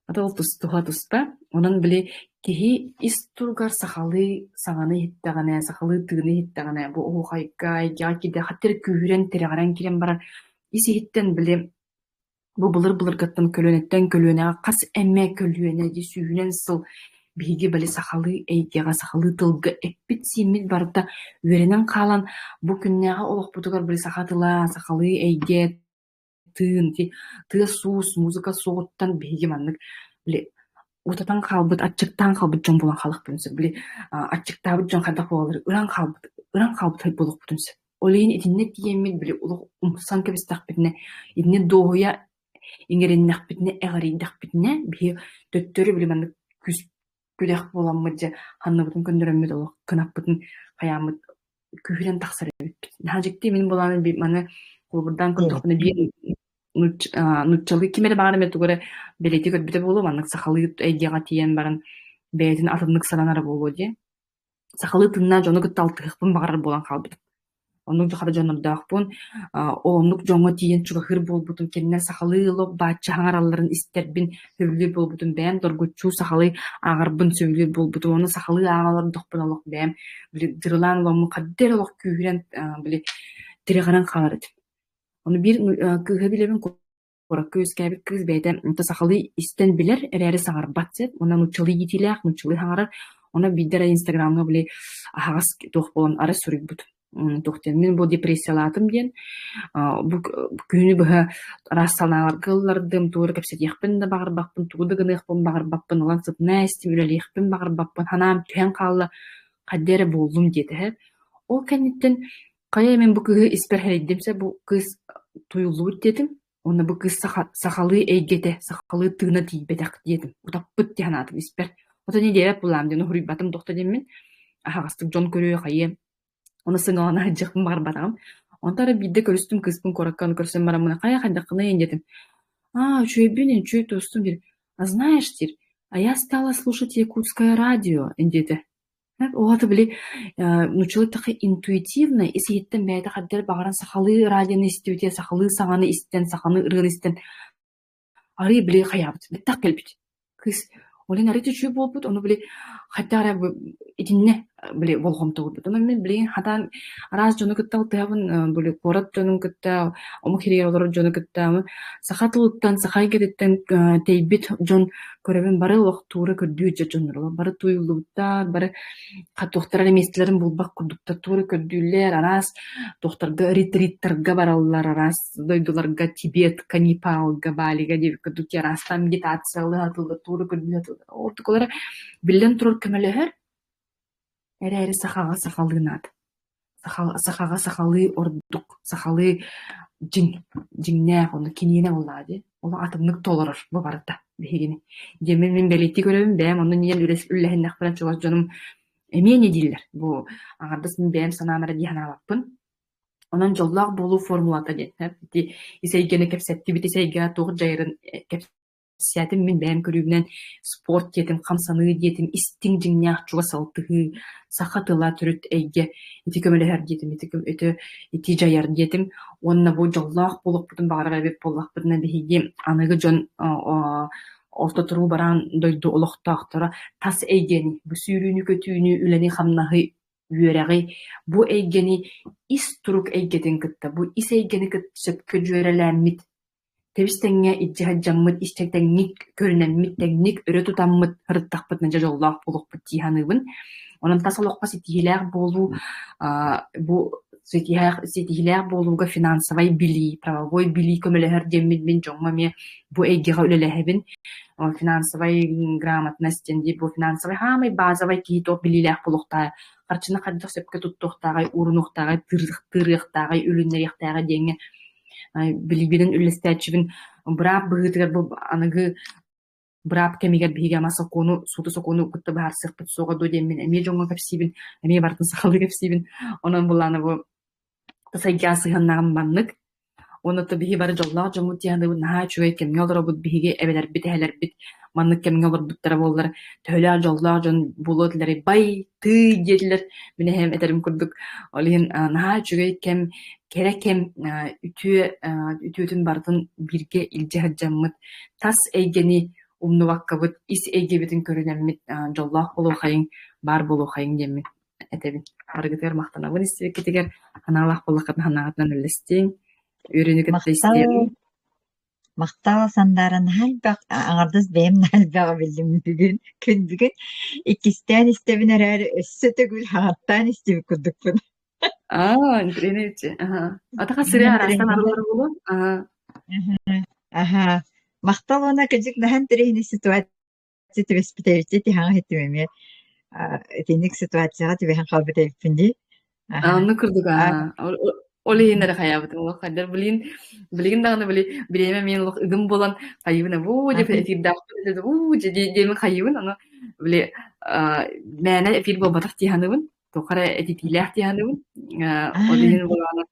Speaker 2: Ата ол туха туспа, онан били киһи истургар сахалы саҥаны иһиттаҕына, сахалы тыыны иһиттаҕына, бу оһуохайга киде хаттер күүрэн тэрэҕаран кирен барар ис иһиттэн били бу былыр-былыргаттан көлүөнэттэн көлүөнэҕэ хас эмэ көлүөнэ ди сүүһүнэн сыл биһиги били сахалы эйгеҕэ сахалы тылга эппит сииммит барда үөрэнэн хаалан бу күннээҕэ олохпутугар били сахатыла сахалы эйге тыын тыа суус музыка суоттан биһиги маннык били утатан халбыт аччыктан халбыт жон булан халык бүнсү били аччыктаабыт жон хадак болор ыран халбыт хай болук бүтүнсү олейин итинне тиеммит били улук умсан кебистахпитне итинне доуя иңериннахпитне эгерийдахпитне биһи төттөрү били маннык күс күлэх боламмыт же ханныбытын көндөрөммүт олох кынаппытын хаямыт күүрен тахсар эбит хажикти мен боланы маны кулбурдан кындыкны би нуччалы кимере баарыме тугура белети көрбүтэ болу маннык сахалы эйгега тиен барын бээтин атыннык сананара болу ди сахалы тынна жону кытталтыхпын багарар болан халбыт оннук жохара жонордаахпын оннук жоңо тиен чуга хыр болбутун кеннен сахалы лоб баачча хаңаралларын истербин сөбүлүр болбутун бэм доргуччу сахалы аагарбын сөбүлүр болбутун оны сахалы аагалар дохпун олох бэм били дырылаан лому каддер олох күүрен били тирегаран халарыт onu bir kıha bilemin korak köz käbik kız beyde ta sahalı isten biler ereri sagar batset ona nuçalı yitiler nuçalı hangarar ona bidere Instagram'a bile hagas toh bolan ara sürük but tohten men bu depressiyalatım diyen bu günü bu rassalnalar kıllardım tuğra kapset yakpın da bağır bakpın tuğda gını yakpın bağır bakpın olan sıp nästim üleli yakpın bağır bakpın hanam tühen kalla kaddere boldum dedi hep o kenitten kaya men bu kızı isperheledimse bu kız tuyulur dedim. Ona bu kız sakalı eygete, sakalı tığına tiybedak dedim. Utapıt diye anladım isper. O da ne diye bulam diye huri batım doktor demin. Ağastık John görüyor kayı. Ona sınavına hacıkım var batağım. Onlara bir de görüstüm kızpın korakkanı görsem baramına kaya kadakına yen dedim. Чуебинин, чуй достум bir. А знаешь, Тир, а я стала слушать якутское радио, dedi. Оҕата били нучулы тахы интуитивно исиеттен бэйtä хаддер багаран сахалы радионы истибите сахалы саҥаны истен саханы ырыын истен арый били хаябыт биттак келбит кыз олен арыйты чүй болбут ону били хаттара итинне били болгомтогурбут ону мен билин хатан араз жону кыттал тыабын били корат жонун кытта ому хирер олор жону кытта сахатылыттан сахайгереттен тейбит жон көрөбүн бары лохтууры көрдүү же жонурлар бары туюлуттар бары катуктар эместерин булбак курдуктар тууры көрдүүлер араз тохтарга ритриттерга бараллар араз дойдуларга Тибет Канипалга Балига деп көрдүктер арастан медитациялы атылды тууры көрдүүлөр ортуколар билен турар көмөлөһөр эре сахага сахалыынат сахага сахалы ордук сахалы жиңне оны кинине улады ол атымнык толорор бу барда бегини демен мен белети көрөбүм бэм onu niyen үллэхиннах баран чугас жонум эмиэне диллер бу агардас мен бэм санаамара диханабаппын онон жоллаах болуу формулата дет исейгене кепсетти бит исейге тугу жайрын кепсетим мен бэм көрүүбүнен спорт детим камсаны детим истиң жиңнях чуга салтыгы сахатыла түрүт эйге ити көмөлөһөр детим ити жаяр детим онна бу жоллаах болуппутун багарга беп боллакпытына биһиги аныгы жон орто туруу баран дойду олохтаактара тас эйгени бу сүүрүүнү көтүүнү үлени хамнахы үөрәҕи бу эйгени ис турук эйгетин кытта бу ис эйгени кыт сөпкө үөрэлээммит тебистеңҥэ итдьэһэджаммыт истэктэҥник көрүнэммит тэҥник өрө тутаммыт хырыттахпыт нажа жоллоох булукпут тииһаныбын онон тас олохпа ситиһилээх буолуу бу ситиһилээх буолууга финансовай билии правовой билии көмөлөһөр диэммит мин дьоҥҥо эмиэ бу эйгиҕа үлэлэһибин финансовай грамотность дии бу финансовай хаамай базовай киһи туох билиилээх булуктаа харчына хардах сөпкө туттуохтаагай уурунуохтаагай тырыахтаагай үлүннэриэхтээҕэ диэҥҥэ билибинин үлэстээчибин быраап быһыытыгар бу аныгы быраап кэмигэр биһиги ама сокуону сууту сокуону кытта баһаарсыахпыт суоҕа дуо диэммин эмиэ дьоҥҥо кэпсиибин эмиэ бартын сахалы кэпсиибин онон булаана бу тасайгаа сыһыннаагын маннык онута биһи бары жоллоох дьоҥҥу тиэһаныбыт наһаа үчүгэй кэмҥэ олоробут биһиги эбэлэрбит эһэлэрбит маннык кэмҥэ олорбуттара буоллар төһөлөөх жоллоох дьон булуотилэри бай тый диэтилэр минэһэм этэрим курдук олиһин наһаа үчүгэй кэм кэрэ кэм үтүөтүн бартын бирге илдьэһэджаммыт тас эйгени умнубаккабыт ис эйгебитин көрүнэммит жоллоох болуохайыҥ баар болуохайыҥ диэммит этебин арыгытыгар мактанабын истибеккитигер ханаалаах боллаккатын ханаҕатынан үллэстииҥ үөрүнүгүт
Speaker 1: Мактал мактал сандаран хальбак аңардыс бэм нальбага билдим бүгүн күн бүгүн икистен истебин эрэр өссөтөгүл хагаттан истебик курдукпун.
Speaker 2: Интринечи. Атака сыры арастан арылар болу.
Speaker 1: Аха. Мактал она кыжык нахан терехини ситуация тебеспитебити тиһаҥа хитимеме. Этинник ситуацияга тибехан халбытебиппинди.
Speaker 2: Анны курдук. Олиһиннер хаябытым олох хайдар билигин дагына билеме мен олох ыгым болан хайыбына бу деп эфирдахты бу демен хайыбын аны биле мэне эфир болбатак тиһаныбын тохара этитилэх тиһаныбын олиһин болана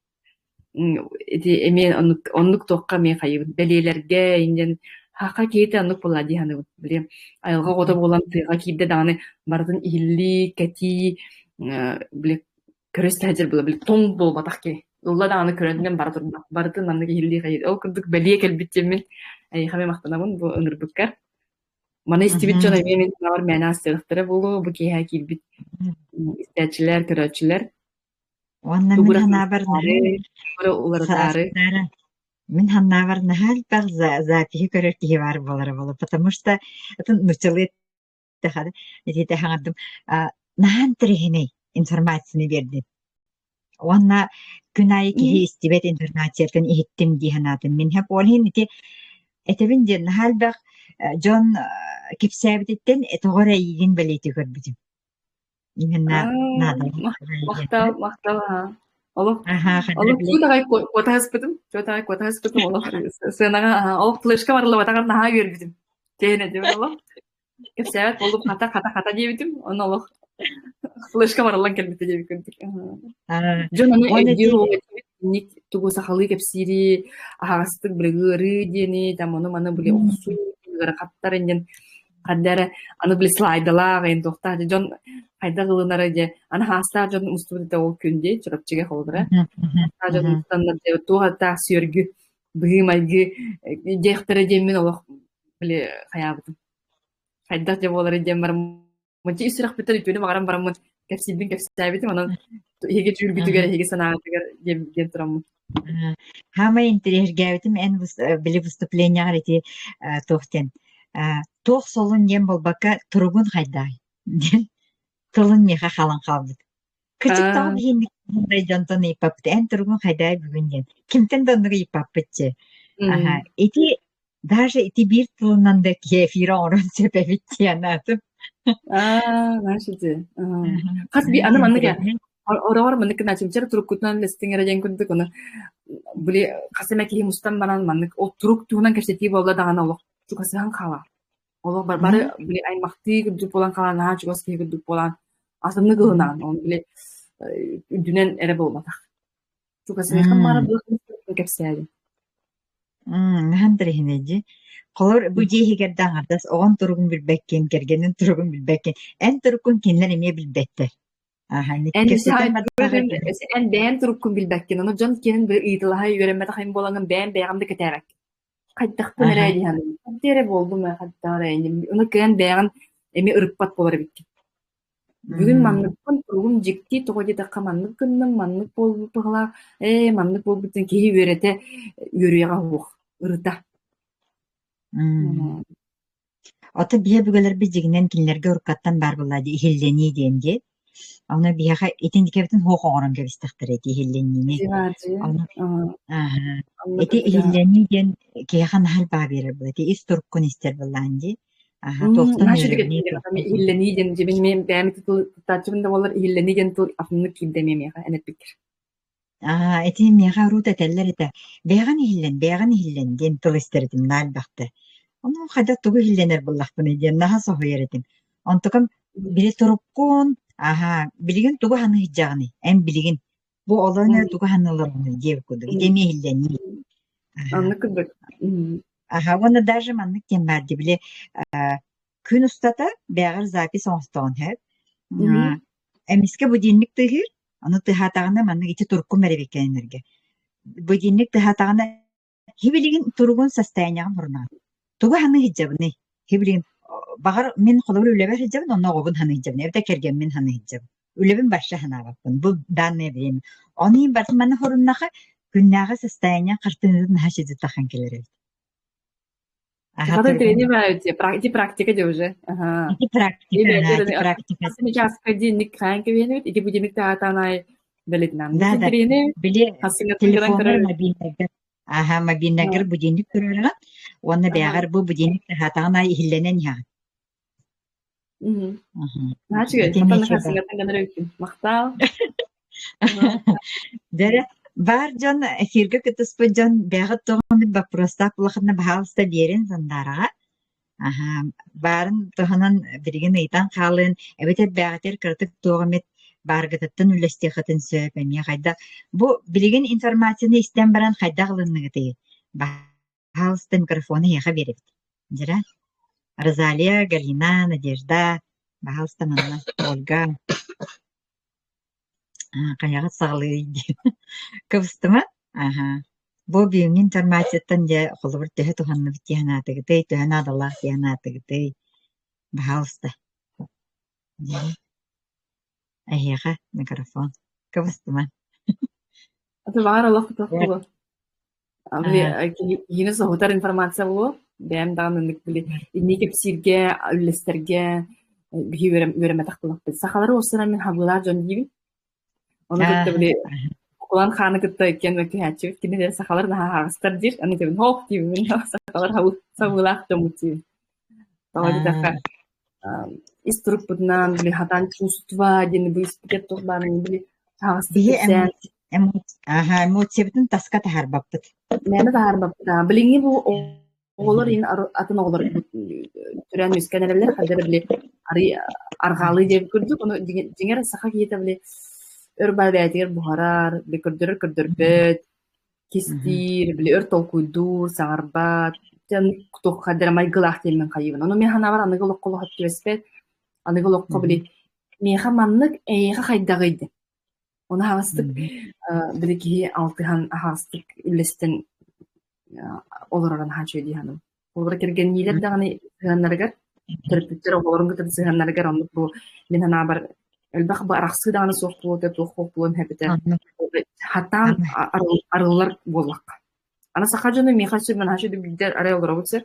Speaker 2: эти эмен оннук тохка мен хайыбын белелерге инден хака кейте оннук бола тиһаныбын биле айылга года болан тыга кийде даганы бардын илли кати биле көрөс таҗыр була биле тоң болбатак ке Улла дааны көрөндөн бардын анныгы хилли хайыр. Ол курдук белие келбитчемин. Хаме мактанабын бу ынырбыккар. Мана истибит жона мен бар мена астырыктары болу бу кеха килбит. Истечилер, көрөчүлөр.
Speaker 1: Онна мен ханабар Мен ханабар нахал бар запихи көрөр киһи бар болары, потому что это началыт тахады. Эти хангадым нахан терехини информацияны берди. Онна күнай киһи истибет информациятын иһиттим диһанатын мен хеп олһин ити этебин ден халбак Джон кипсәбиттен этогора йигин белети көрбүтүм. Именно надо.
Speaker 2: Мактал. Олох чутагай котаспытым олох сынага олох флешка барлы батаган наха көрбүтүм. Тейне деп олох. Кипсәбит болуп ката дебитим, оны олох флешка барлан келбите деп көрдүк. Джон аны ник тугу сахалы кепсири ахастык брыгыры дени там оны маны биле оксу каттар инден каддара аны биле слайдалар эн тохта Джон хайда гылынары де аны хаста Джон устубута ол күнде чырапчыга холдыра. Джон стандарт де туга та сөргү быймайгы дехтере демен олох биле хаябытым. Хайда де болары демар мынча исрак битер үтүнү багарам барам кепсибитим анан heге жүргүтүгөр heге санаатыгар деп турам.
Speaker 1: Хама интерьергәбитим эн биле выступлениялар эти тохтен. Тох солун дем болбака тургун хайдай. Тылын меха халан калды. Кычык тагы бинник мындай жантан ипапты эн тургун хайдай бүгүнден. Кимтен дандыры ипаппытчы. Эти даже эти бир тылынан да кефира орун себебит тиянатым.
Speaker 2: Нашите. Кас би аны манныга орор маннык начимчер турук кутнан листингер ден күндүк оны биле касемеки мустан банан маннык о турук туунан кештети болда дагана олох чукасан кала. Олох бары биле аймакты күндүк болан калана чукаски күндүк болан асымны гылынан он биле дүнен эре болматак. Чукасан хамара бул кепсәди.
Speaker 1: Нахандыр хинеди. Колор бу жеһигер даңардас огон тургун билбеккен кергенин тургун билбеккен. Эн тургун кинлер эме билбеттер.
Speaker 2: En ben turukkum bilbekkin onu John Ken'in bir iydilahay yöremede hayım bolanın ben beğamda keterek. Kaydakta nereye dihanı. Dere boldu mu hatta reynim. Onu kıyan beğan emi ırıkpat boları bitti. Бүгүн
Speaker 1: Мгм.
Speaker 2: манныкпын туругум жикти тоҕо маннык гынным маннык болбут быһыла маннык болбутун киһи үөрэтэ үөрүөҕэ хуох ырыта.
Speaker 1: Мм. Ота бия бүгелер би жигинен кинилерге уркаттан бар буллади ихиллени диенди. Аны бияха итин дикебитин хоох оҥорон кэбистэхтэр эти ихилленнини.
Speaker 2: Дивааджи
Speaker 1: Аны ааha.
Speaker 2: аннык
Speaker 1: Эти
Speaker 2: ытыра.
Speaker 1: ихиллени диен киэхан нахал баа биэрэр бу. Эти ис туруккун истер буллаанди. Туохтан
Speaker 2: Наша
Speaker 1: үөрэмни
Speaker 2: дигэ
Speaker 1: туохтан.
Speaker 2: ihilleniden jibin men bämi tutachыбында болар ihilleniden тул афыннык килдемем яха энет бикер.
Speaker 1: Эти мега рута теллер эте. Бэйган ихиллен диен тыл истердим наалбахты. Onu hada tugu hillener bullahpını diye naha sohoyer etim. Ontukam biri turukun, biligin tugu hanı hicjağını, en biligin. Bu olayına tugu hanılarını diye kuduk. Demi hilleni.
Speaker 2: Аннык кырдык.
Speaker 1: Onu даже manlık diyen bardi bile kün ustata beğer zapis onstoğun hep. Emiske bu dinlik tıhır, onu tıhatağına manlık içi turukun merevikenerge. Bu dinlik tıhatağına hibiligin turugun sastayanyan vurna. Тугу ханы хиджабыны. Хибилин багар мен холобур үлебер хиджабын, онно огун ханы хиджабын. Эбде керген мен ханы хиджабын. Үлебин башша ханабаппын. Бу данный время. Онын бартын маны хоруннаха күннага состояние картынын хашиды тахан келер.
Speaker 2: Хата трени баэти практика де уже. Ага.
Speaker 1: Эти практика.
Speaker 2: Асыны жаска денник ханки бенет, иди будинник таатанай белетнам.
Speaker 1: Да.
Speaker 2: Трени
Speaker 1: Били
Speaker 2: хасыны
Speaker 1: телефонlar мобильнагер. Мобильнагер будинник көрөрөгөн. Оны бягар бу будинник хатана хилленен я.
Speaker 2: Начига, хатаны хасыны танганы өкүн. Мактал.
Speaker 1: Дәрә бар жон эфирге кытыспы жон бягы тоғын вопростак булахына баалыста берен зандарға. Барын тоғынан бирген ыйтан қалын, эбете бягатер кыртык тоғымет баргытыттын үлесте хатын сөп эме хайда. Бу билген информацияны истен баран хайда кылынныгыты. Баалыста микрофоны яха берет. Жира. Розалия, Галина, Надежда, баалыста манна Ольга. Каяга саглый ди. Кыбыстыма? Бу биюн информацияттан же холбур төһө туханны битиһанатыгытай, төһөнадаллах тиһанатыгытай. Баалыста. Айяга микрофон. Кыбыстыма.
Speaker 2: Аты бар Аллах тохтугу. Yine sohutар информация болу. Бәм дагыннык били. Иннеге псирге, үлестерге бихи вереметак булак. Сахалары осына мен хабылар жон дибин. Onu kıtta bile kulan kanı kıtta iken ve kühәтчү кини де сахалар да хагыстар дир. Аны дебин хок дибин. Сахалар хабыл сабылак жомутси. Тауды така иструк буднан били хатан чувства дени бу испикет тухларын били хагыстар.
Speaker 1: Эмоциябытын таска тахарбаппыт.
Speaker 2: Näme barбапта. Билиңи бу оголор ин атын оголор түрән үскәнәләр хәзер били аргалы деп күрдүк. Оны дигәр саха киете били Örbalbädir buharar, kördürböt, kistir, bili ör tolkuydur, sagarbat, jan kutuk kadar maygılaq telmen kayıbın. Onu men hana var anıgı lokko hat tibespet, anıgı lokko bili meha manlık eýa haydagıydı. Onu hağıstık, bili ki altıhan hağıstık illesten olaran haçöydü hanım. Olbara kergen niler dağını sığanlargar, terapütler oğulorun gıtır sığanlargar, onu bu men hana var البخ برخصي دانا سوق تخوق هبته حتى أرلر والله أنا سخرجنا ميخاسر من هاشد بيدار أريل ضربتسر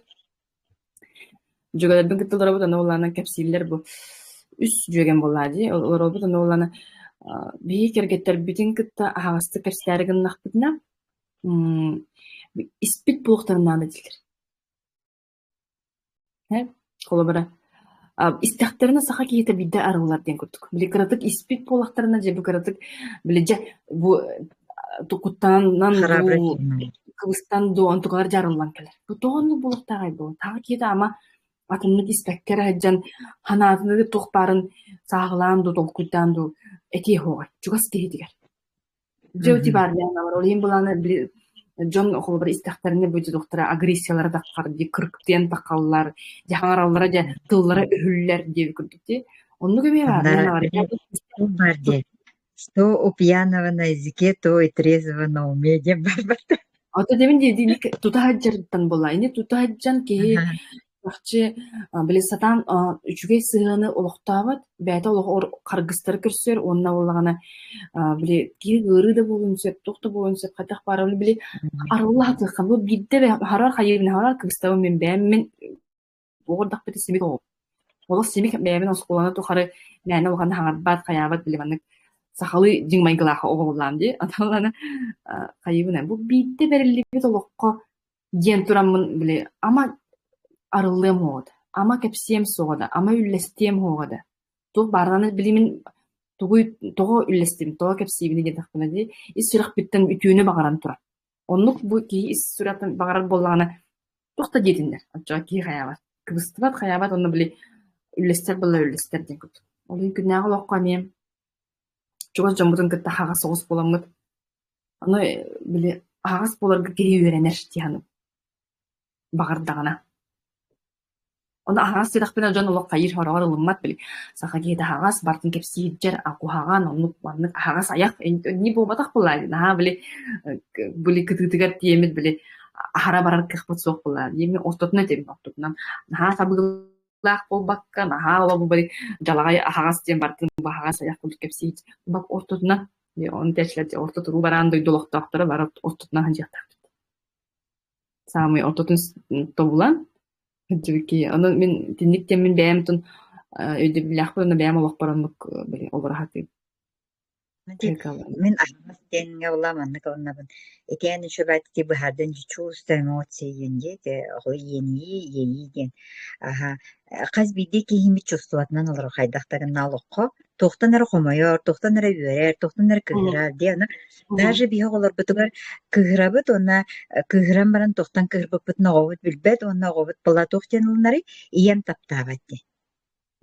Speaker 2: جوجا دبن كتل ضربت أنا والله أنا كبسيلر بو üs جوجا بولادي ضربت أنا والله أنا بيكر جتر بيتين كتا هاست كبسيلرجن نخبتنا إسبيت بوخترنا ندير ها كل برا истихтерина саха киете бидде арыларден көрдүк. Били кыратык испит полактарына же бу кыратык били же бу тукуттанан бу кыбыстан ду антугар жарылган келер. Бу тоонну булуктагай бу. Тагы киете ама атымны испеккер хаджан ханатыны тухпарын сагылан ду толкуттан ду эти хогай. Чугас киетигер. Же тибар яна бар. Олин буланы били Жон холбар истихтерине бу доктора агрессиялар даккар ди кырктен такаллар, жахараллара же тыллара үһүллер деп күрдүктү. Онну көбөй бар.
Speaker 1: Что у пьяного на языке, то и трезвого на уме деп бар.
Speaker 2: Ата демин деди тутахаджардан болайны, тутахаджан ки Бахчы били сатан үчүгэй сыганы олохтаабат бэйэ олох каргыстары көрсөр онна боллагана били кири гыры да болун сөп тохта болун сөп катах бара били арылла хатыхкан бу бидде харар хайыбын харар кыгыстабы мен бээммен буордак бити симик ол олох симик бээмин оскулана тухары мэне олган хаңарбат каябат били маннык сахалы жиңмайгылаха оголлам ди аталана хайыбына бу бидде берилибит олокко диэн тураммын били ama arıllığım hoğda. Ama kepsiyem soğda. Ama üllestiyem hoğda. Tuğ bardanı bilimin tuğu üllestim. Tuğu kepsiyemini gedik buna diye. İs sürek bitten ütüğünü bağıran turar. Onluk bu ki is sürekten bağıran bollağına tuğda gedinler. Açığa ki hayabat. Kıbıstıbat hayabat onu bili üllester bolla üllester diye kötü. Onu günah olaq kamiyem. Çoğuz jambutun kıtta hağa soğuz bolamıd. Onu bili ağız bolarga geri öğrenir diyanım. Bağırdağına. Onu ağaz sedakpina jon olaq kayır horawar ılımmat bili. Sağa gede ağaz bartın kepsiyitjer aku hağan onu vanlık ağaz ayak ni bu batak bulaydı. Naha bili kıtıgar diyemid bili ahara barar kıxpıt soğuk bulaydı. Yemi ostotuna terim ostotuna. Naha sabıgılaq bol bakka naha ola bu bili jalagay ağaz diyen bartın bu ağaz ayak bulu kepsiyit. Bak ostotuna onu teşlerdi ostoturu baran doydolaq tahtara var ostotuna hancıqtar. Самый ортотун тобулан жибики аны мен тинниктен мен бәямтын өйдө билахпын бәям олох барамык били олорахат
Speaker 1: Мен ахмас тенге уламанны калнабын. Этен шөбәт ки бу хадын чувство эмоции енде те ени ген. Аха каз биде ки хими чувствоватнан алар хайдактагын налокко тохтанар хомойор, тохтанар үйрер, тохтанар кыгырар дияна. Даже бие олар бутугар кыгырабыт онна кыгыран баран тохтан кыгырбыт ногобут билбет онна гобут бала тохтенлары ием таптабатти.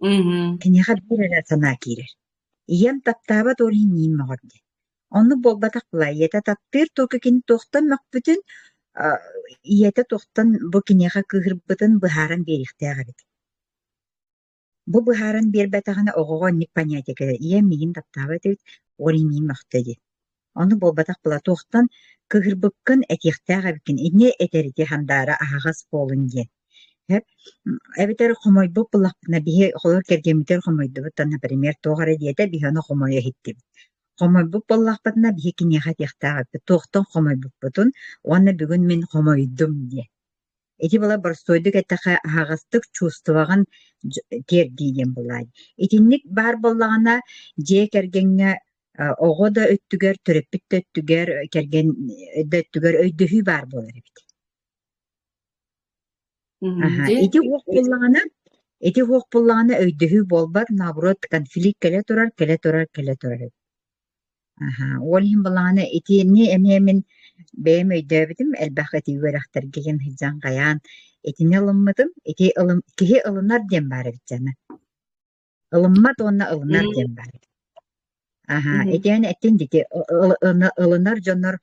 Speaker 1: Кинеха биреле сана кирер. Ием таптабат орин ним морди. Онну болбатак булай ета таптыр только кин тохтан макбүтүн иете тохтан бу кинеха кыгырбытын быхаран берихтягабит. Бу быхаран бербетагына огого ник понятие кеде. Ием мигин таптабат орин ним мактади. Онну болбатак була тохтан кыгырбыккын этихтягабитин ине этерити хандара агас болун ди. Эбитер хомойбу буллапна бие холор кергемитер хомойду бутан например тогара диете бихана хомойя хитти. Хомойбу буллапна бие кинеха тихтага тохтон хомойбу бутун уанна бүгүн мен хомойдум ди. Эти бала барстойдук этаха агастык чувствоваган тер диген булай. Этинник бар буллагана же кергенге ого да өттүгер төрөппүт өттүгер керген өттүгер өйдөһү бар болар бит. Эти хуок буллагана өйдөһү болбат, наоборот, конфликт келе турар. Ол хим буллагана эти не эмемен бэм өйдөбүтүм, элбахати үөрахтарга ген хыжан гаян. Эти не ылыммытым, эти ылым кихи ылынар дем бар бит жана. Ылыммат онна ылынар дем бар. Эти аны эттен дити ылынар жоннор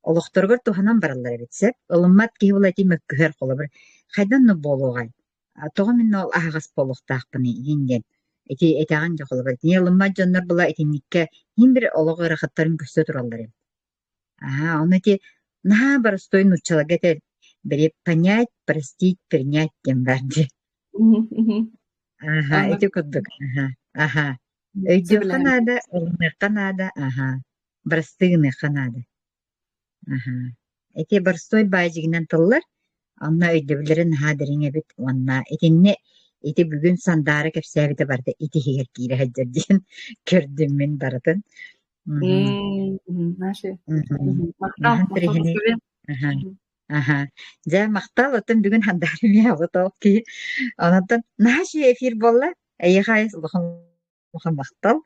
Speaker 1: олохторгор туханан баралар битсеп, ылыммат кихи булати мөккүһөр холобур. Хайдан ну болугай. Тоҕо мен ол агас болохтаахпыны иинген. Эти этаган жоколбат. Не лымма жоннор була этинникке хин бир олого рахаттарын көстө тураллар. Он эти на барстой нучалагете бери понять, простить, принять тем барди. Эти куддук. Өйдө канада, олны канада, барстыгны канада. Эти барстой баажигинен тыллар Анна өйдөбүлөрүн хадыриңе бит онна этинне эти бүгүн сандары кепсебите барды эти хигер кире хаджардин көрдүм мен баратын.
Speaker 2: Наши.
Speaker 1: За мактал отун бүгүн хандары мия отоп ки анатан наши эфир болла айхайс лохан мактал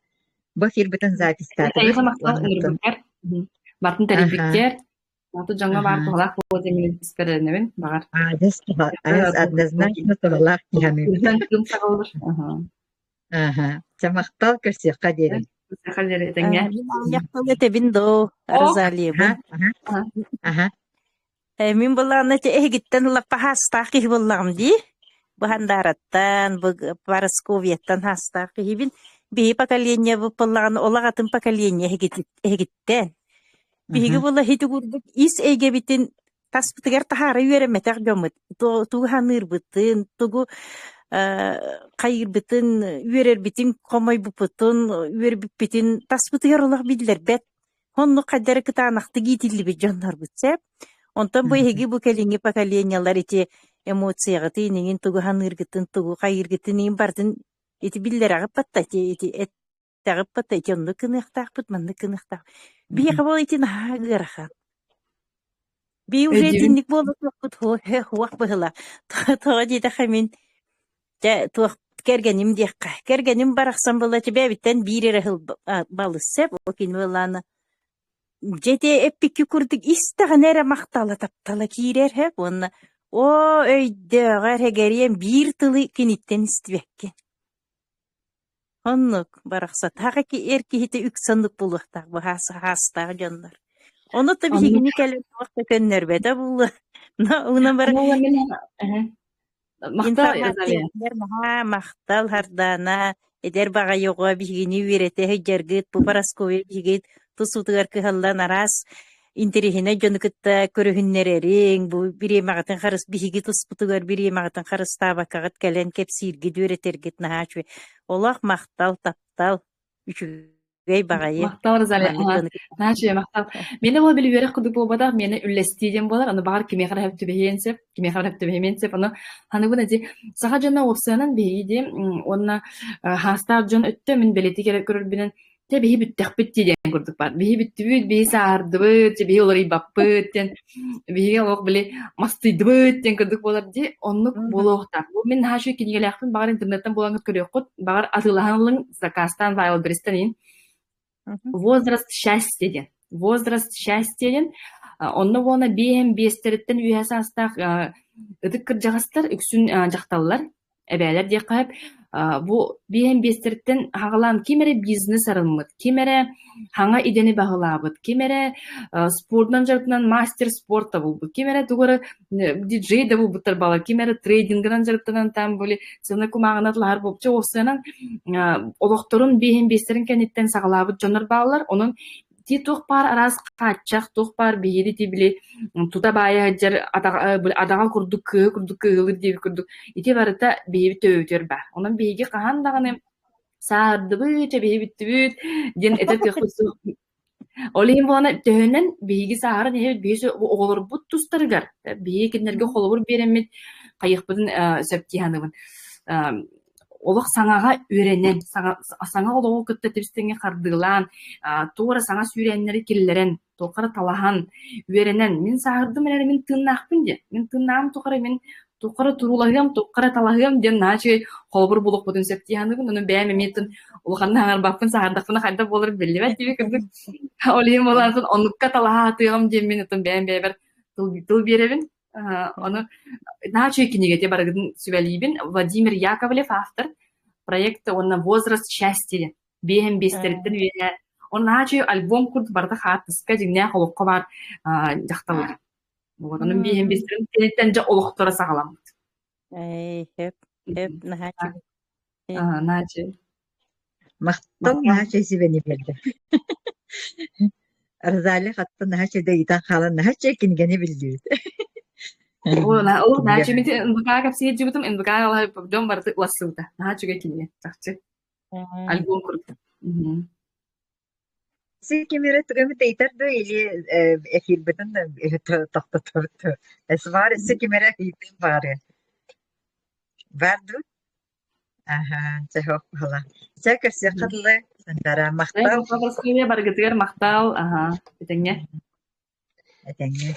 Speaker 1: бу эфир бүтүн запистар.
Speaker 2: Айха мактал Мартын терибиктер Маты жаңа бар туғалақ болды мен іспәрінебін бағар.
Speaker 1: Однозначно туғалақ киямен.
Speaker 2: Үзен күн сағылыр.
Speaker 1: Жамақтал көрсеққа дерін.
Speaker 2: Көрсеққа дерін етіңе.
Speaker 3: Яқтал етебін до арзалиебін. Мен болағына әйгіттен лапа хастақи болағым дей. Бұхандараттан, Парасковияттан хастақи бін. Бей поколение болағына олағатын поколение әйгіттен. Биһиги була хити гурдук ис эйгебитин таспытыгар тахары үереметек жомут. Туғаныр бытын, тугу кайыр бытын, үерер битин комой бупутун, үер битин таспытыгар олақ бидилер бет. Хонну кадары кытанақты гитилли бит жоннор бутсеп. Онтон бу эги бу келинги поколениялар ити эмоцияга тийнигин туганыр гытын, тугу кайыр гытын бардын ити биллер агып батта ити тагып батта ити онну кыныктакпыт, манны кыныктак. Бие кабыл ити наагырахан. Би уже
Speaker 2: Өдүн.
Speaker 3: тинник болуп хуак быгыла. Тога диде хамин туак кергеним диякка. Кергеним бараксан бола тебе биттен бирере хыл балысып, окин боланы. Жете эппики курдук истеген эре мактала таптала кирер хеп, онна о өйдөгөр хегериен бир тылы киниттен истибекке. Оннук баракса тагы ки эркихите үксандык булуктак бу хастагы жоннор. Onu da bir
Speaker 2: Онну-
Speaker 3: higini kelip vakti könnerbede buldu. Ona bir
Speaker 2: Онну мен мактал
Speaker 3: informasiya
Speaker 2: Розалия.
Speaker 3: verme maktal hardana eder baga yoga bir higini verete hücergit bu paraskoya bir higit tusutugar kıhallan aras interihine jönükütte körühünnererin bu bir yemağıtın karıs bir higit usputugar bir yemağıtın karıs tabakagat gelen kepsirgi düretergit nahaç ve olak maktal taptal üçügey bagayı.
Speaker 2: Мактал Розалия. Наче мактал. Мені ол били верек кудук болбада, мені үллестиден болар, аны багар киме хара хеп түбейенсеп, киме хара хеп түбейенсеп, аны ханы буна ди сага жана опсиянан бейди, онна хастар жон өттө мен белети керек көрүлбүнен те бейи бүттек бүттиден көрдүк бар. Бейи бүттүбүт, бейи саардыбыт, бейи олар ибаппыттен, бейи олок били мастыйдыбыттен көрдүк болар ди, оннук болуктар. Бу мен хашы кинигелякпын багар интернеттен булаңыт көрөккут, багар атылаханлың закастан вайл бристанин. Возраст счастья. Возраст счастья. Онны вона бием бестереттен үйәсі астақ ыдык кыржағастар үксүн жақталылар. Әбәлер де қайып. Бу бием бестереттен хағылан кемере бизнес арылмыд. Кемере хаңа идені бағылабыд. Кемере спортнан жарытынан мастер спорта болбыд. Кемере туғыры диджей да болбыттар балар. Кемере трейдингынан жарытынан там болы сына кумағынатылар болбча осынан олоқторун бием бестерін кәнеттен сағылабыд жоныр балар. Onun ти тух пар арас качак тух пар биһири ти били тута бая жер адага курдук ылыр дип курдук ити барыта биһиби төөтөр ба онун биһиги кахан даганы саардыбы че биһибиттибит ден этер кыхсу олин бона төһөнөн биһиги саары не биһи оголор бут тустарыгар биһи кинерге холобур беремит кайыкбытын сөптиhanыбын олох саңага үйренен, саңа олоғы күтті тепстеңе қардығылан, туғыра саңа сүйреннері келілерен, тоқара талахан, үйренен. Мен сағырдым әлі мен тыңнақпын де. Мен тыңнағым тоқара, мен тоқара тұрулағым, тоқара талағым, ден начы қолбыр болық бұдын сөптиянығын, оны бәйме метін олғанын аңар бақпын, сағырдақпына қайда болыр белі бәт деп екірдік. Олейім болансын, оныққа талаға атығым дем мен ұтын бәйме тыл беребін. Onu наче кинигете барыгын сүбәлибин Владимир Яковлев автор проекта онна возраст счастья бем бестерден вене он наче альбом курд барда хатыска жигне холокко бар жакталар. Вот onun бем бестерден тенеттен жа олоктора сагалам.
Speaker 3: Hep nahaçı.
Speaker 2: Наче.
Speaker 1: Мақтал нахачеси бени берди. Розалия хатта нахачеде итан халан нахаче кингени билди.
Speaker 2: Ол наче мити ындыга капсиет жибутум ындыга алай дом барды ласылда. Наче кине такчы. Альбом курд.
Speaker 1: Sikimere tugami teitardo ili efil beten tahta. Es var sikimere hipin var. Vardu. Aha, cehok hala. Cekar sekadle sendara maqtal.
Speaker 2: Paraskoya bargıtır maqtal. Aha, bitenge.
Speaker 1: Etenge.